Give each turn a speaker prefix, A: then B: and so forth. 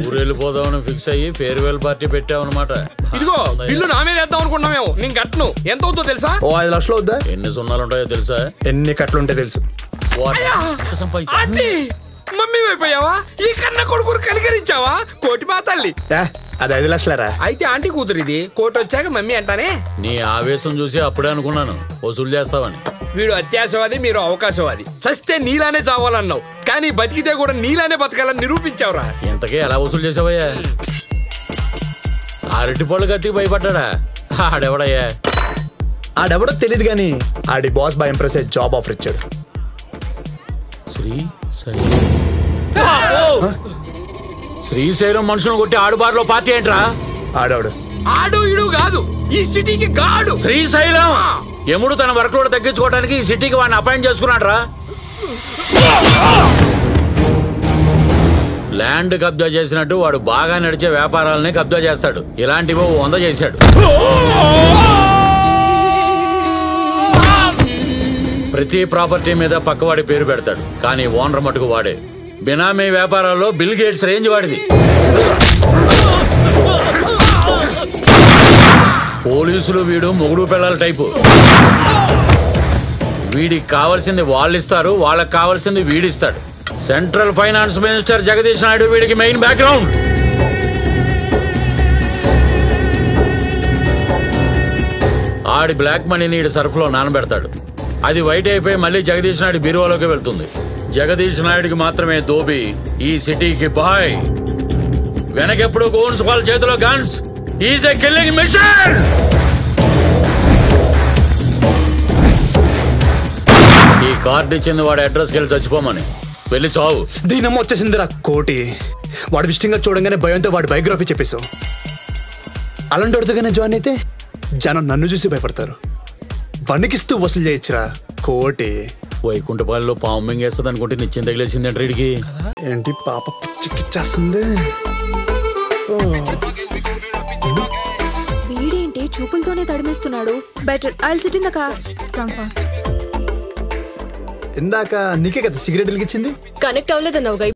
A: ఊరెళ్ళిపోదామని fix అయ్యి farewell party పెట్టావన్నమాట.
B: ఇదిగో bill నా మీద వేద్దాం అనుకున్నామేమో. నేను కట్టను. ఎంత అవుతుందో తెలుసా?
C: 5 లక్షలు వద్దా?
A: ఎన్ని సున్నాలు ఉంటాయో తెలుసా?
C: ఎన్ని కట్లు ఉంటాయో తెలుసు.
B: మమ్మీ అయిపోయావా? ఈ కన్న కొడుకురు కనికరించావా? కోటి మా తల్లి.
C: అది 5 లక్షలరా?
B: అయితే ఆంటీ కూతురు ఇది. కోటి వచ్చాక మమ్మీ అంటానే.
A: నీ ఆవేశం చూసి అప్పుడే అనుకున్నాను వసూలు చేస్తావని.
B: వీడు అత్యాశవాది, మీరు అవకాశవాది. చస్తే నీలానే చావాలన్నావు, కానీ బతికితే కూడా నీలానే బతకాలని నిరూపించావురా.
A: ఇంతకే ఎలా వసూలు చేసావయ్యా? అరటిపళ్ళు కత్తికి భయపడ్డా? ఆడెవడయ్యా?
C: ఆడెవడో తెలియదు కానీ ఆడి boss by impress job offer ఇచ్చాడు.
A: శ్రీశైలం మనుషులను కొట్టి ఆడుబారులో పార్టీ ఏంట్రా?
C: ఆడవాడు
B: ఆడు ఇడు కాదు, ఈ సిటీకి గాడు.
A: శ్రీశైలం యముడు తన వర్క్ లోడ్ తగ్గించుకోవడానికి ఈ సిటీకి వాడిని అపాయింట్ చేసుకున్నాడు రా. ల్యాండ్ కబ్జా చేసినట్టు వాడు బాగా నడిచే వ్యాపారాలనే కబ్జా చేస్తాడు. ఇలాంటివో 100 చేశాడు. ప్రతి ప్రాపర్టీ మీద పక్కవాడి పేరు పెడతాడు, కానీ ఓనర్ మటుకు వాడే. బినామీ వ్యాపారాల్లో బిల్ గేట్స్ రేంజ్ వాడిది. పోలీసులు వీడు మొగుడు పిల్లల టైపు. వీడికి కావాల్సింది వాళ్ళు ఇస్తారు, వాళ్ళకి కావాల్సింది వీడిస్తాడు. Central finance minister Jagadish Naidu వీడికి మెయిన్ బ్యాక్గ్రౌండ్. ఆడి బ్లాక్ మనీని వీడి సర్ఫ్ లో నానబెడతాడు. అది వైట్ అయిపోయి మళ్ళీ జగదీష్ నాయుడు బీరువాలోకి వెళ్తుంది. జగదీష్ నాయుడికి మాత్రమే దోబి, ఈ సిటీకి బాయ్. వెనకెప్పుడు గోన్స్ వాళ్ళ చేతిలో guns. Is a killing mission. ఈ కార్డు ఇచ్చింది వాడి అడ్రస్కి వెళ్ళి చచ్చిపోమని. వెళ్ళి చావు.
C: దీనమ్మ వచ్చేసిందిరా కోటి. వాడు విషయంగా చూడంగానే భయంతో వాడి బయోగ్రఫీ చెప్పేశావు. అలాంటి వాడితోగానే జాయిన్ అయితే జనం నన్ను చూసి భయపడతారు. వణికిస్తూ వసూలు చేయొచ్చురా కోటి.
A: వైకుంఠపాలలో పాము మింగేస్తుంది అనుకుంటే నిత్యం తగిలేసింది అంటే వీడికి.
C: ఏంటి పాప పిచ్చికిచ్చేస్తుంది.
D: వీడేంటి చూపులతోనే తడిమేస్తున్నాడు. Better I'll sit in the car. Come fast.
C: ఇందాక నీకే కదా సిగరెట్ వెలిగించింది.
D: కనెక్ట్ అవ్వలేదన్నావుగా.